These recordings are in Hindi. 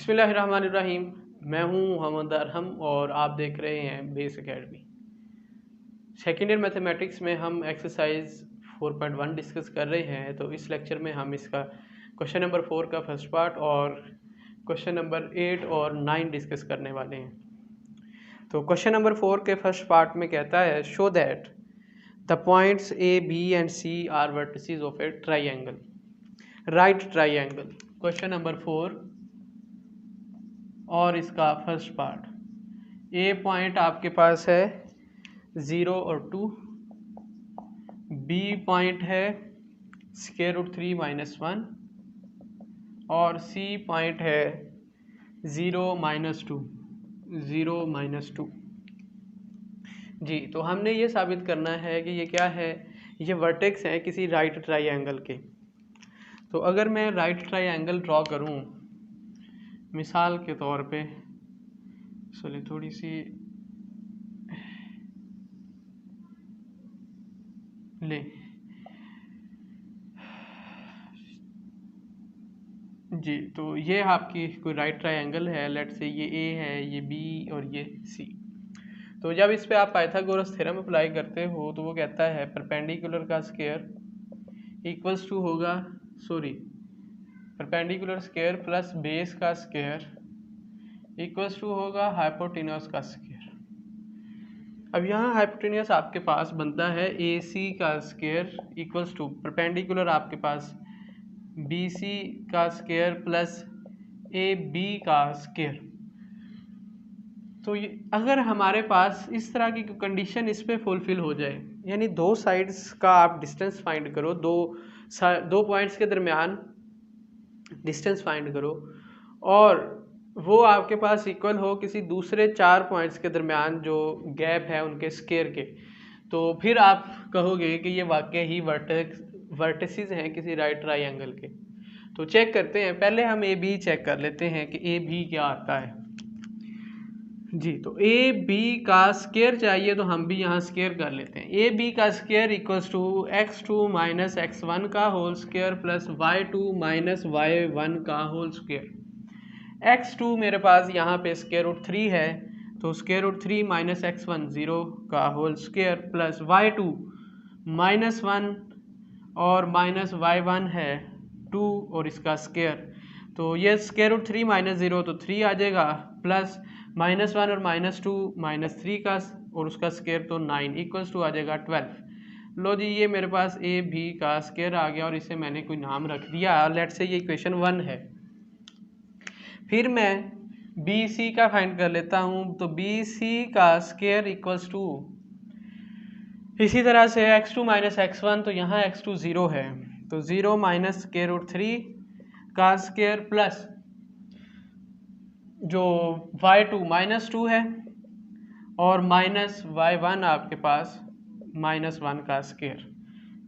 बिस्मिल्लाहिर्रहमानिर्रहीम। मैं हूं मोहम्मद अरहम और आप देख रहे हैं base academy. Second year mathematics में हम एक्सरसाइज 4.1 डिस्कस कर रहे हैं। तो इस लेक्चर में हम इसका क्वेश्चन नंबर 4 का फर्स्ट पार्ट और क्वेश्चन नंबर 8 और 9 डिस्कस करने वाले हैं। तो क्वेश्चन नंबर 4 के फर्स्ट पार्ट में कहता है show that the points A B and C are vertices of a triangle, right triangle. Question number 4 और इसका फर्स्ट पार्ट। ए पॉइंट आपके पास है 0 और 2, बी पॉइंट है √3 - 1 और सी पॉइंट है 0 - 2, 0 - 2। जी, तो हमने ये साबित करना है कि ये क्या है, ये वर्टेक्स हैं किसी राइट ट्राइंगल के। तो अगर मैं राइट ट्राइंगल ड्रॉ करूं मिसाल के तौर पे, चलिए थोड़ी सी ले जी, तो ये आपकी कोई राइट ट्रायंगल है। लेट से ये ए है, ये बी और ये सी। तो जब इस पे आप पाइथागोरस थ्योरम अप्लाई करते हो तो वो कहता है परपेंडिकुलर का स्क्वायर इक्वल्स टू होगा, परपेंडिकुलर स्क्वायर प्लस बेस का स्क्वायर इक्वल्स टू होगा हाइपोटेन्यूस का स्क्वायर। अब यहाँ हाइपोटेन्यूस आपके पास बनता है ए सी का स्क्वायर इक्वल्स टू परपेंडिकुलर आपके पास बी सी का स्क्वायर प्लस ए बी का स्क्वायर। तो ये अगर हमारे पास इस तरह की कंडीशन इस पे फुलफिल हो जाए, यानी दो साइड्स का आप डिस्टेंस फाइंड करो, दो पॉइंट्स के दरमियान डिस्टेंस फाइंड करो और वो आपके पास इक्वल हो किसी दूसरे 4 पॉइंट्स के दरमियान जो गैप है उनके स्क्वायर के, तो फिर आप कहोगे कि ये वाकई ही वर्टिसेस हैं किसी राइट ट्राइंगल के। तो चेक करते हैं, पहले हम ए बी चेक कर लेते हैं कि ए बी क्या आता है। जी, तो ए बी का स्क्वायर चाहिए तो हम भी यहाँ स्क्वायर कर लेते हैं। ए बी का square equals to x2 - x1 का whole square plus y2 - y1 का होल स्क्वायर। x2 मेरे पास यहाँ पे √3 है, तो √3 - x1 0 का होल स्क्वायर प्लस y2 -1 और -y1 है 2 और इसका स्क्वायर। तो ये √3 - 0 तो 3 आ जाएगा, प्लस -1 और -2 -3 का और उसका स्क्वायर तो 9 इक्वल्स टू आ जाएगा 12। लो जी, ये मेरे पास ए बी का स्क्वायर आ गया और इसे मैंने कोई नाम रख दिया, लेट से ये इक्वेशन 1 है। फिर मैं बी सी का फाइंड कर लेता हूँ, तो बी सी का स्क्वायर इक्वल्स टू इसी तरह से x2 - x1, तो यहाँ x2 0 है, तो 0 - √3 का स्क्वायर प्लस जो y2 -2 है और -y1 आपके पास -1 का स्क्वायर,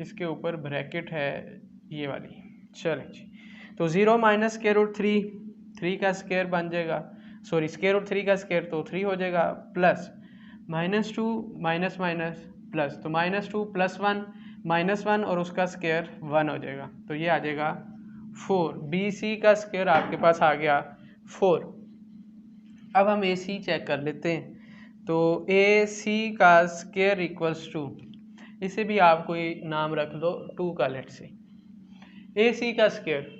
इसके ऊपर ब्रैकेट है ये वाली। चलें जी, तो 0 - √3 3 का स्क्वायर बन जाएगा, √3 का स्क्वायर तो 3 हो जाएगा, प्लस -2 माइनस माइनस प्लस, तो -2 + 1 -1 और उसका स्क्वायर 1 हो जाएगा, तो ये आ जाएगा 4। बी सी का स्क्वायर आपके पास आ गया 4। अब हम ए सी चेक कर लेते हैं, तो ए सी का स्क्वायर इक्वल्स टू, इसे भी आप कोई नाम रख लो 2 का, लेट से ए सी का स्क्वायर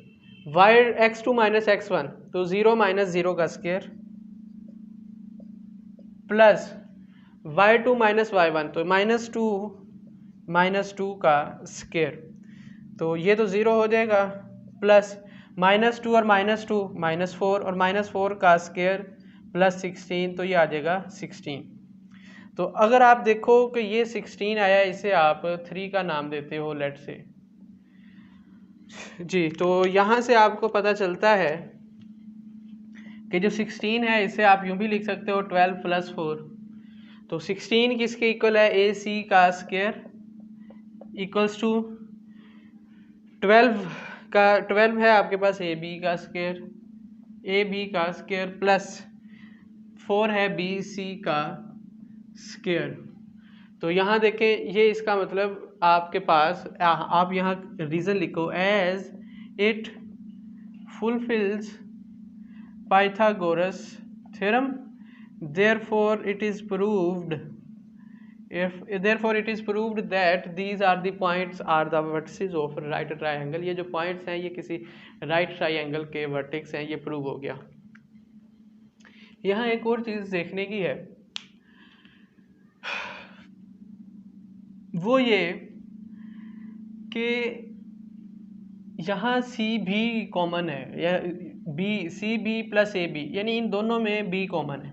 x2 - x1, तो 0 - 0 का स्क्वायर प्लस y2 - y1, तो -2 का स्क्वायर, तो ये तो 0 हो जाएगा, प्लस -2 और -2 -4 और -4 का स्क्वायर प्लस 16, तो ये आ जाएगा 16। तो अगर आप देखो कि ये 16 आया, इसे आप 3 का नाम देते हो, लेट से जी, तो यहाँ से आपको पता चलता है कि जो 16 है इसे आप यूं भी लिख सकते हो 12 + 4, तो 16 किसके इक्वल है, ए सी का स्क्वायर इक्वल्स टू 12 है आपके पास ए बी का स्क्वायर प्लस 4 है बी सी का स्क्वायर। तो यहाँ देखें, ये इसका मतलब आपके पास, आप यहाँ रीज़न लिखो, as it fulfils Pythagoras theorem. Therefore it is proved that these are the points are the vertices of right triangle. ये जो points हैं ये किसी right triangle के vertex हैं, ये prove हो गया। यहाँ एक और चीज़ देखने की है, वो ये कि यहाँ सी भी कॉमन है, या B C B plus A B, यानी इन दोनों में बी कॉमन है।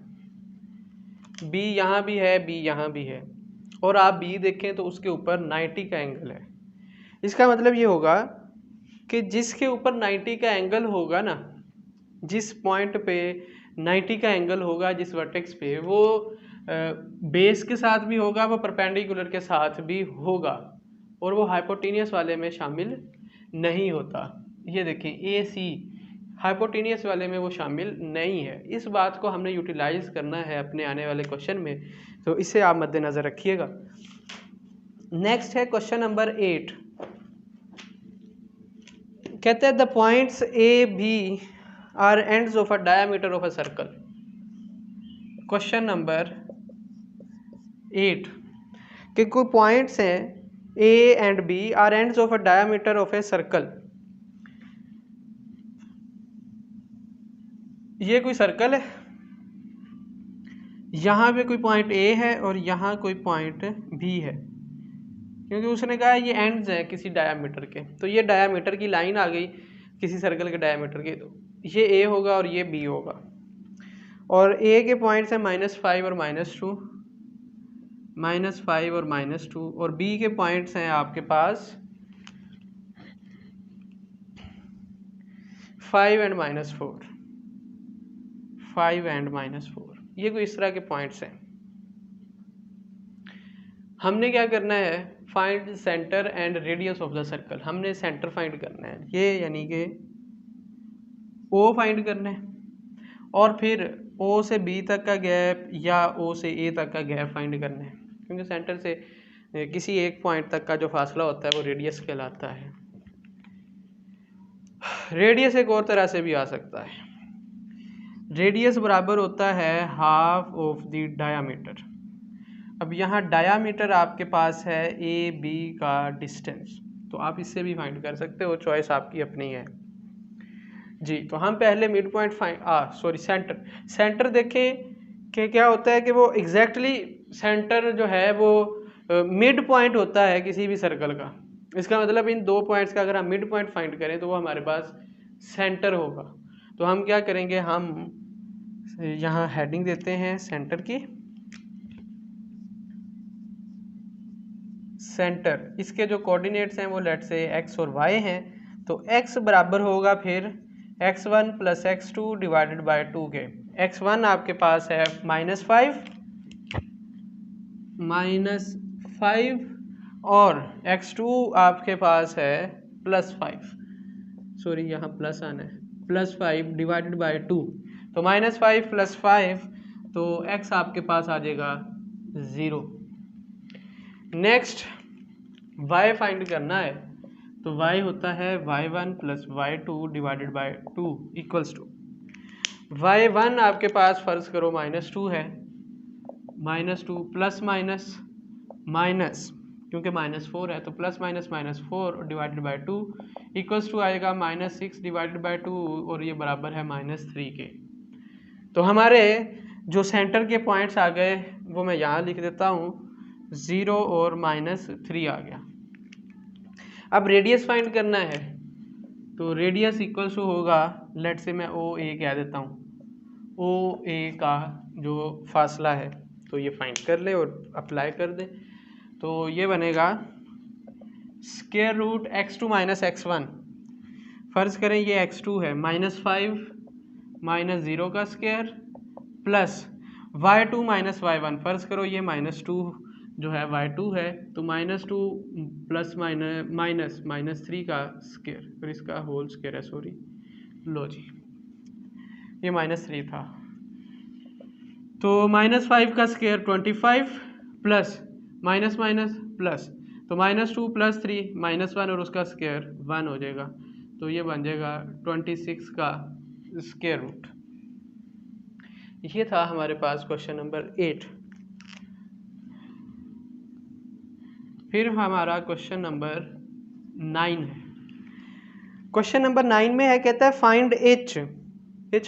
बी यहाँ भी है, बी यहाँ भी है, और आप बी देखें तो उसके ऊपर 90 का एंगल है। इसका मतलब ये होगा कि जिसके ऊपर 90 का एंगल होगा ना, जिस पॉइंट पे 90 का एंगल होगा जिस वर्टेक्स पे, वो बेस के साथ भी होगा, वो परपेंडिकुलर के साथ भी होगा, और वो हाइपोटेनियस वाले में शामिल नहीं होता। ये देखें ए सी हाइपोटेनियस वाले में वो शामिल नहीं है। इस बात को हमने यूटिलाइज करना है अपने आने वाले क्वेश्चन में, तो इसे आप मद्देनज़र रखिएगा। नेक्स्ट है क्वेश्चन नंबर 8। कहते हैं the points A B are ends of a diameter of a circle. Question number 8 कि कोई पॉइंट्स हैं A and B are ends of a diameter of a circle. ये कोई सर्कल है, यहाँ पे कोई पॉइंट ए है और यहाँ कोई पॉइंट बी है, क्योंकि उसने कहा ये एंड्स हैं किसी डायमीटर के, तो ये डायमीटर की लाइन आ गई किसी सर्कल के डायमीटर के, तो ये ए होगा और ये बी होगा। और ए के पॉइंट्स हैं -5 और -2, -5 और -2, और बी के पॉइंट्स हैं आपके पास 5 एंड -4, 5 एंड -4। ये कोई इस तरह के पॉइंट्स हैं। हमने क्या करना है, find centre and radius of the circle. हमने सेंटर फाइंड करना है, ये यानी कि ओ फाइंड करना है, और फिर ओ से बी तक का गैप या ओ से ए तक का गैप फाइंड करना है, क्योंकि सेंटर से किसी एक पॉइंट तक का जो फासला होता है वो रेडियस कहलाता है। रेडियस एक और तरह से भी आ सकता है, रेडियस बराबर होता है हाफ ऑफ द डायामीटर। अब यहाँ डायामीटर आपके पास है ए बी का डिस्टेंस, तो आप इससे भी फाइंड कर सकते हो, चॉइस आपकी अपनी है जी। तो हम पहले मिड पॉइंट सेंटर देखें कि क्या होता है कि वो एग्जैक्टली सेंटर जो है वो मिड पॉइंट होता है किसी भी सर्कल का। इसका मतलब इन दो पॉइंट्स का अगर हम मिड पॉइंट फाइंड करें तो वो हमारे पास सेंटर होगा। तो हम क्या करेंगे, हम यहाँ हेडिंग देते हैं सेंटर की, सेंटर, इसके जो कोऑर्डिनेट्स हैं वो लेट से x और y हैं, तो x बराबर होगा फिर x1 + x2 डिवाइडेड बाय 2 के। x1 आपके पास है -5 और x2 आपके पास है +5, सॉरी यहाँ प्लस आना है, +5 डिवाइडेड बाय 2, तो -5 + 5, तो x आपके पास आ जाएगा 0। नेक्स्ट y फाइंड करना है, तो y होता है y1 + y2 divided by 2 equals to y1 आपके पास फर्ज करो -2 है, -2 प्लस माइनस क्योंकि -4 है तो plus -4 divided by 2 equals to आएगा -6 डिवाइडेड बाय 2, और ये बराबर है -3 के। तो हमारे जो सेंटर के पॉइंट्स आ गए वो मैं यहाँ लिख देता हूँ, 0 और -3 आ गया। अब रेडियस फाइंड करना है, तो रेडियस इक्वल्स टू होगा, लेट से मैं ओ ए कह देता हूँ, ओ ए का जो फासला है तो ये फाइंड कर ले और अप्लाई कर दे, तो ये बनेगा स्क्वायर रूट x2 - x1, फ़र्ज़ करें ये x2 है, -5 - 0 का स्क्वायर प्लस y2 - y1, फ़र्ज़ करो ये -2 जो है y2 है, तो -2 प्लस -3 का स्क्वायर, फिर इसका होल स्क्वायर है, सॉरी लो जी ये -3 था, तो -5 का स्क्वायर 25 प्लस माइनस प्लस, तो -2 + 3 -1 और उसका स्क्वायर 1 हो जाएगा, तो ये बन जाएगा 26 का स्क्वायर रूट। ये था हमारे पास क्वेश्चन नंबर 8। फिर हमारा क्वेश्चन नंबर 9 है। क्वेश्चन नंबर 9 में है, कहता है फाइंड एच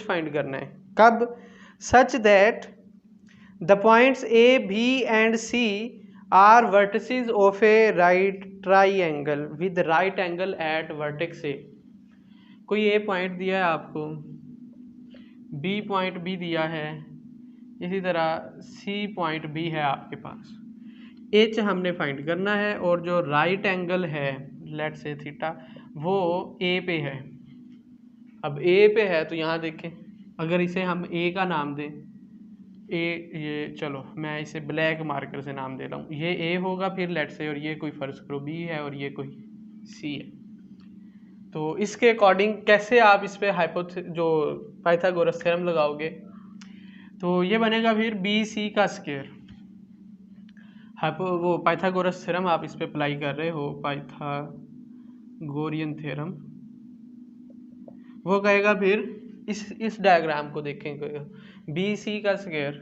फाइंड करना है। कब? Such that the points A B and C are vertices of a right triangle with right angle at vertex A. कोई ए पॉइंट दिया है आपको, बी पॉइंट भी दिया है, इसी तरह सी पॉइंट भी है आपके पास। एच हमने फाइंड करना है और जो राइट एंगल है लेट से थीटा वो ए पे है। अब ए पे है तो यहाँ देखें, अगर इसे हम ए का नाम दें, ए, ये चलो मैं इसे ब्लैक मार्कर से नाम दे रहा हूँ, ये ए होगा फिर लेट से, और ये कोई फर्ज करो बी है और ये कोई सी है। तो इसके अकॉर्डिंग कैसे आप इस पे जो पाइथागोरस थ्योरम लगाओगे, तो ये बनेगा फिर बी सी का स्क्वायर। वो पाइथागोरस थ्योरम आप इस पे अप्लाई कर रहे हो, पाइथागोरियन थ्योरम, वो कहेगा फिर इस डायग्राम को देखेंगे, बी सी का स्क्वायर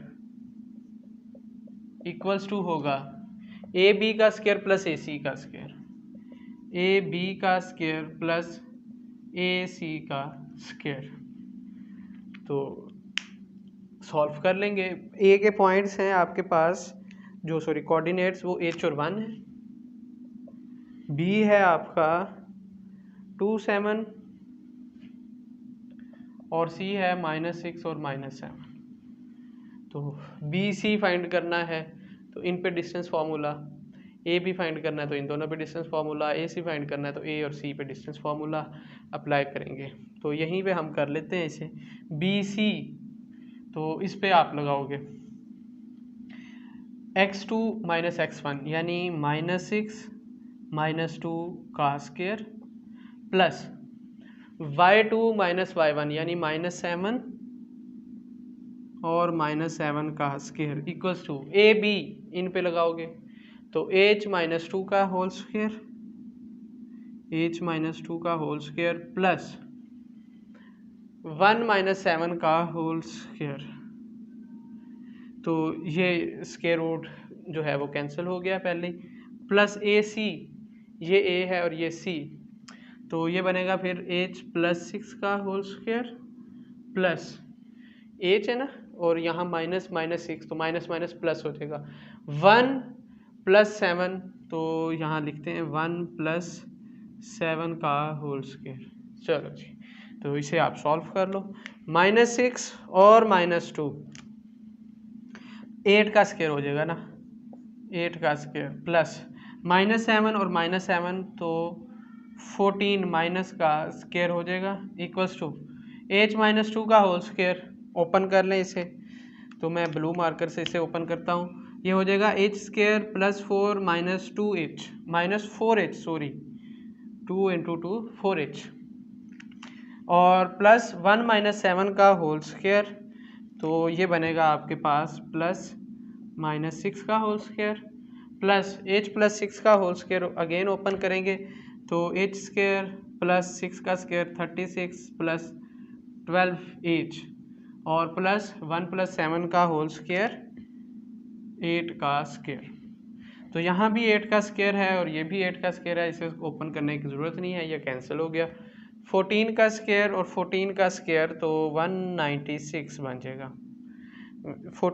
इक्वल्स टू होगा ए बी का स्क्वायर प्लस ए सी का स्क्वायर, ए बी का स्क्वायर प्लस ए सी का स्क्वायर। तो सॉल्व कर लेंगे। ए के पॉइंट्स हैं आपके पास जो कोऑर्डिनेट्स वो h और 1 है, बी है आपका 2 7 और सी है -6 और -7। तो बी सी फाइंड करना है तो इन पे डिस्टेंस फार्मूला, ए भी फाइंड करना है तो इन दोनों पे डिस्टेंस फार्मूला, ए सी फाइंड करना है तो ए और सी पे डिस्टेंस फार्मूला अप्लाई करेंगे। तो यहीं पे हम कर लेते हैं इसे बी सी। तो इस पे आप लगाओगे x2 - x1 यानी -6 - 2 का स्क्वायर प्लस y2 - y1 यानी -7 और -7 का square equals to A B, इन पे लगाओगे तो h - 2 का होल स्क्वायर, h - 2 का होल स्क्वायर प्लस 1 - 7 का होल स्क्वायर। तो ये स्क्वायर रूट जो है वो कैंसिल हो गया पहले ही, प्लस ए सी, ये ए है और ये सी, तो ये बनेगा फिर h + 6 का होल स्क्वायर प्लस h है ना, और यहाँ -6 तो माइनस प्लस हो जाएगा 1 + 7, तो यहाँ लिखते हैं 1 + 7 का होल स्क्वायर। चलो जी, तो इसे आप सॉल्व कर लो। -6 और -2 8 का स्क्वायर हो जाएगा ना, 8 का स्क्वायर प्लस -7 और -7 तो 14 माइनस का स्क्वायर हो जाएगा इक्वल्स टू h - 2 का होल स्क्वायर। ओपन कर लें इसे, तो मैं ब्लू मार्कर से इसे ओपन करता हूँ, ये हो जाएगा h² + 4 - 2h -4h sorry 2 × 2 4h और प्लस 1 - 7 का होल स्क्वायर, तो ये बनेगा आपके पास प्लस -6 का होल स्क्वायर प्लस h + 6 का होल स्क्वायर। अगेन ओपन करेंगे तो h² + 6 का स्क्वायर 36 + 12h और प्लस 1 + 7 का होल स्क्वायर 8 का स्क्वायर। तो यहाँ भी 8 का स्क्वायर है और ये भी 8 का स्क्वायर है, इसे ओपन करने की ज़रूरत नहीं है, ये कैंसिल हो गया। 14 का स्क्वायर और 14 का स्क्वायर तो 196 बन जाएगा,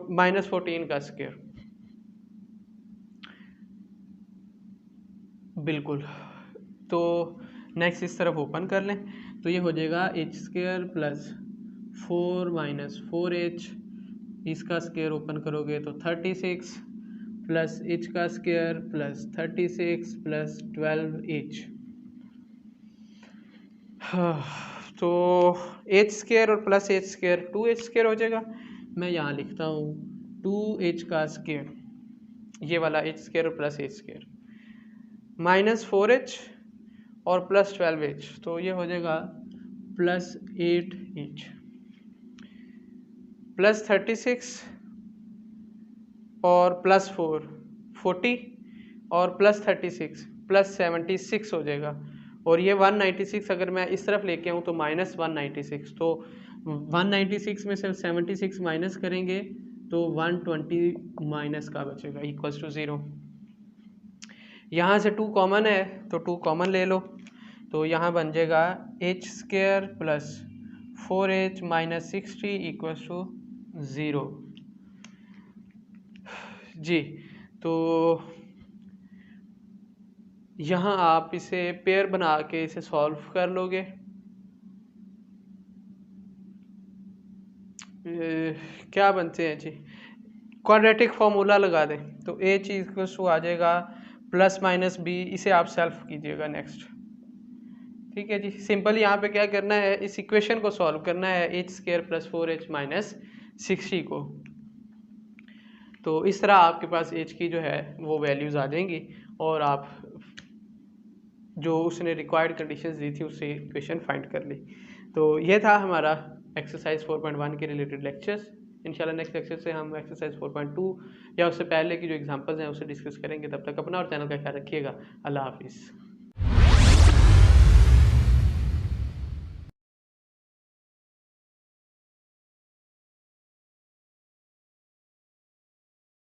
-14 का स्क्वायर बिल्कुल। तो नेक्स्ट इस तरफ ओपन कर लें तो ये हो जाएगा h² + 4 - 4h, इसका स्क्वायर ओपन करोगे तो 36 प्लस h का स्क्वायर प्लस 36 प्लस 12h। तो h² और प्लस h² 2h² हो जाएगा। मैं यहाँ लिखता हूँ 2h का स्क्वायर, ये वाला h² और प्लस h² -4h और प्लस 12h, तो ये हो जाएगा प्लस 8h प्लस 36 और प्लस 4 40 और प्लस 36 प्लस 76 हो जाएगा। और ये 196 अगर मैं इस तरफ लेके आऊँ तो -196, तो 196 में से 76 माइनस करेंगे तो 120 माइनस का बचेगा इक्वल्स टू 0। यहाँ से 2 कॉमन है तो 2 कॉमन ले लो, तो यहाँ बन जाएगा H square plus 4h minus 60 equals to 0 जी। तो यहाँ आप इसे पेयर बना के इसे सॉल्व कर लोगे। क्या बनते हैं जी, क्वाड्रेटिक फॉर्मूला लगा दें तो ए चीज को आ जाएगा प्लस माइनस बी, इसे आप सेल्फ कीजिएगा नेक्स्ट। ठीक है जी, सिंपल यहाँ पे क्या करना है, इस इक्वेशन को सॉल्व करना है H square plus 4h minus 60 को। तो इस तरह आपके पास एच की जो है वो वैल्यूज आ जाएंगी और आप जो उसने रिक्वायर्ड कंडीशंस दी थी उससे इक्वेशन फाइंड कर ली। तो ये था हमारा एक्सरसाइज 4.1 के रिलेटेड लेक्चर्स। इंशाल्लाह नेक्स्ट लेक्चर से हम एक्सरसाइज 4.2 या उससे पहले की जो एग्जांपल्स हैं उसे डिस्कस करेंगे। तब तक अपना और चैनल का ख्याल रखिएगा। अल्लाह हाफिज़।